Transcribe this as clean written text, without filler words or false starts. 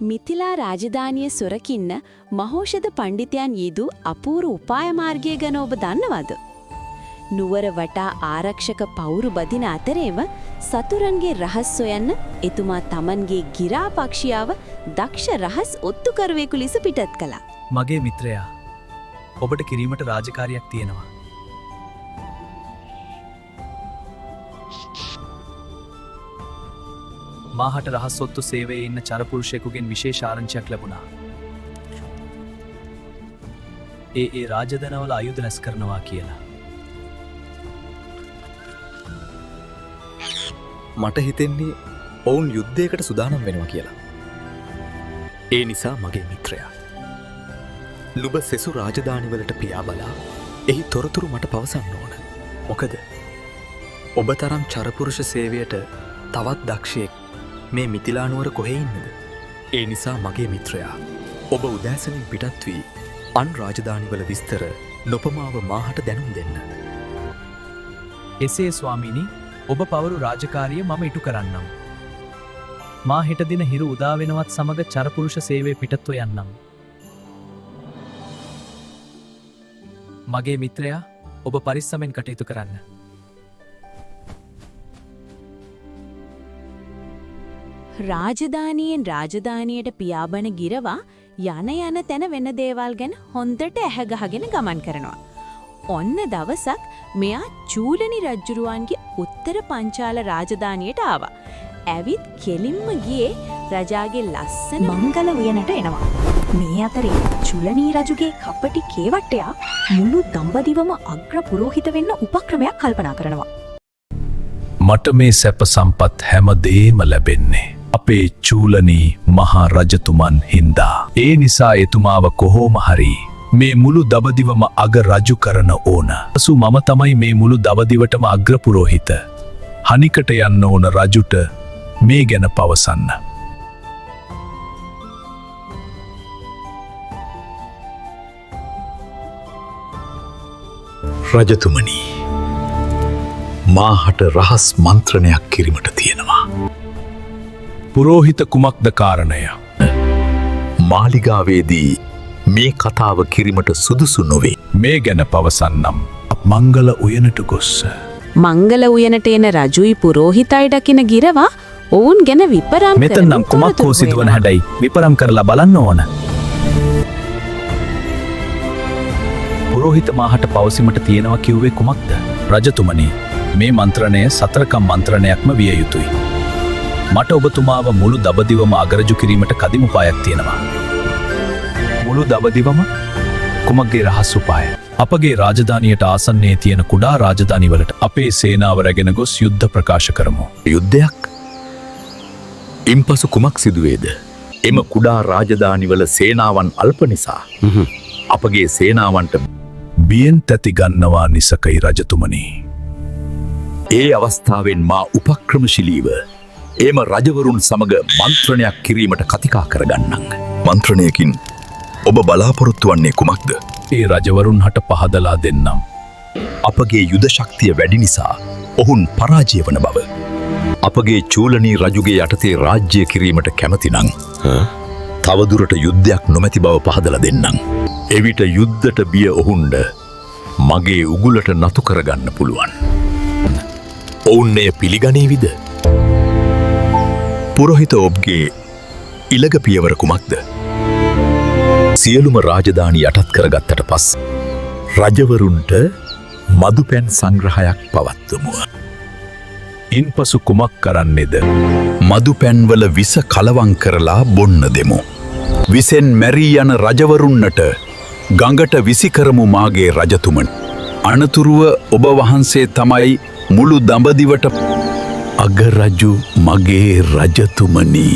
මිථිලා රාජධානිය සොරකින්න මහෝෂධ පණ්ඩිතයන් යෙදූ අපූර්ව උපාය මාර්ගය ගැන ඔබ දන්නවද? නුවර වටා ආරක්ෂක පවුරු බදින අතරේම සතුරන්ගේ රහස් සොයන්න එතුමා තමන්ගේ ගිරා පක්ෂියාව දක්ෂ රහස් ඔත්තුකරුවෙකු ලෙස පිටත් කළා. මගේ මිත්‍රයා, ඔබට කිරීමට රාජකාරියක් තියෙනවා. මාහට රහස් ඔත්තු සේවයේ ඉන්න චරපුරුෂයෙකුගෙන් විශේෂ ආරංචියක් ලැබුණා. ඒ රාජධනවල ආයුධ රැස් කරනවා කියලා. මට හිතෙන්නේ ඔවුන් යුද්ධයකට සුදානම් වෙනවා කියලා. ඒ නිසා මගේ මිත්‍රයා, නුඹ සෙසු රාජධානිවලට පියා බලා එහි තොරතුරු මට පවසන්න ඕන. මොකද ඔබ තරම් චරපුරුෂ සේවයට තවත් දක්ෂයෙක් මේ මිථිලා නුවර කොහේ ඉන්නද? ඒ නිසා මගේ මිත්‍රයා, ඔබ උදෑසනින් පිටත් වී අන් රාජධානිවල විස්තර නොපමාව මාහට දැනුම් දෙන්න. එසේ ස්වාමීනි, ඔබ පවරු රාජකාරිය මම ඉටු කරන්නම්. මා හෙට දින හිරු උදා වෙනවත් සමග චරපුරුෂ සේවය පිටත්ව යන්නම්. මගේ මිත්‍රයා, ඔබ පරිස්සමෙන් කටයුතු කරන්න. රාජධානියෙන් රාජධානියට පියාඹන ගිරවා යන තැන වෙන දේවල් ගැන හොඳට ඇහැගහගෙන ගමන් කරනවා. ඔන්න දවසක් මෙයා චූලනි රජුරුවන්ගේ උත්තර පංචාල රාජධානියට ආවා. ඇවිත් කෙලින්ම ගියේ රජාගේ ලස්සන මංගල උයනට එනවා. මේ අතරේ චූලනී රජුගේ කපටි කේවට්ටයා මුළු දඹදිවම අග්‍ර පුරෝහිත වෙන්න උපක්‍රමයක් කල්පනා කරනවා. මට මේ සැප සම්පත් හැමදේම ලැබෙන්නේ අපේ චූලනී මහා රජතුමන් හින්දා. ඒ නිසා එතුමාව කොහොම හරි මේ මුළු දඹදිවම අග රජු කරන ඕන. පසු මම තමයි මේ මුළු දඹදිවටම අග්‍ර පුරෝහිත. හනිකට යන්න ඕන රජුට මේ ගැන පවසන්න. රජතුමනි, මාහට රහස් මන්ත්‍රණයක් කිරීමට තියෙනවා. පුරෝහිත කුමක්ද කාරණය? මාලිගාවේදී මේ කතාව කිරීමට සුදුසු නොවේ. මේ ගැන පවසන්නම්. මංගල උයනට ගොස්ස මංගල උයනට එන රජුයි පුරෝහිතයි දකින ගිරවා ඔවුන් ගැන විපරම් මෙතනම් කුමක් හෝ සිදුවන හැඩයි විපරම් කරලා බලන්න ඕන. පුරෝහිත මාහට පවසීමට තියෙනවා කිව්වේ කුමක්ද? රජතුමනි, මේ මන්ත්‍රණය සතරකම් මන්ත්‍රණයක්ම විය යුතුයි. මට ඔබතුමාව මුළු දඹදිවම අගරජු කිරීමට කදිම උපායක් තියෙනවා. මුළු දඹදිවම? කුමක්ගේ රහස් උපාය? අපගේ රාජධානියට ආසන්නයේ තියෙන කුඩා රාජධානිවලට අපේ සේනාව රැගෙන ගොස් යුද්ධ ප්‍රකාශ කරමු. යුද්ධයක්? ඉන්පසු කුමක් සිදුවේද? එම කුඩා රාජධානිවල සේනාවන් අල්ප නිසා අපගේ සේනාවන්ට බියෙන් තැති ගන්නවා නිසකයි රජතුමනි. ඒ අවස්ථාවෙන් මා උපක්‍රමශීලීව එම රජවරුන් සමග මන්ත්‍රණයක් කිරීමට කතිකා කරගන්නම්. මන්ත්‍රණයකින් ඔබ බලාපොරොත්තු වන්නේ කුමක්ද? ඒ රජවරුන් හට පහදලා දෙන්නම්. අපගේ යුද ශක්තිය වැඩි නිසා ඔවුන් පරාජය වන බව. අපගේ චූලනී රජුගේ යටතේ රාජ්‍ය කිරීමට කැමතිනම් තවදුරට යුද්ධයක් නොමැති බව පහදලා දෙන්නම්. එවිට යුද්ධට බිය ඔවුන්ට මගේ උගුලට නතු කරගන්න පුළුවන්. ඔවුන් එය පිළිගනීවිද? පුරෝහිත ඔබ්ගේ ඉලග පියවර කුමක්ද? සියලුම රාජධානි යටත් කරගත්තට පස් රජවරුන්ට මදුපැන් සංග්‍රහයක් පවත්වමු. ඉන්පසු කුමක් කරන්නේද? මදුපැන්වල විස කලවම් කරලා බොන්න දෙමු. විසෙන් මැරී යන රජවරුන්නට ගඟට විසි කරමු මාගේ රජතුමන්. අනතුරුව ඔබ වහන්සේ තමයි මුළු දඹදිවට අගරජු මගේ රජතුමනි.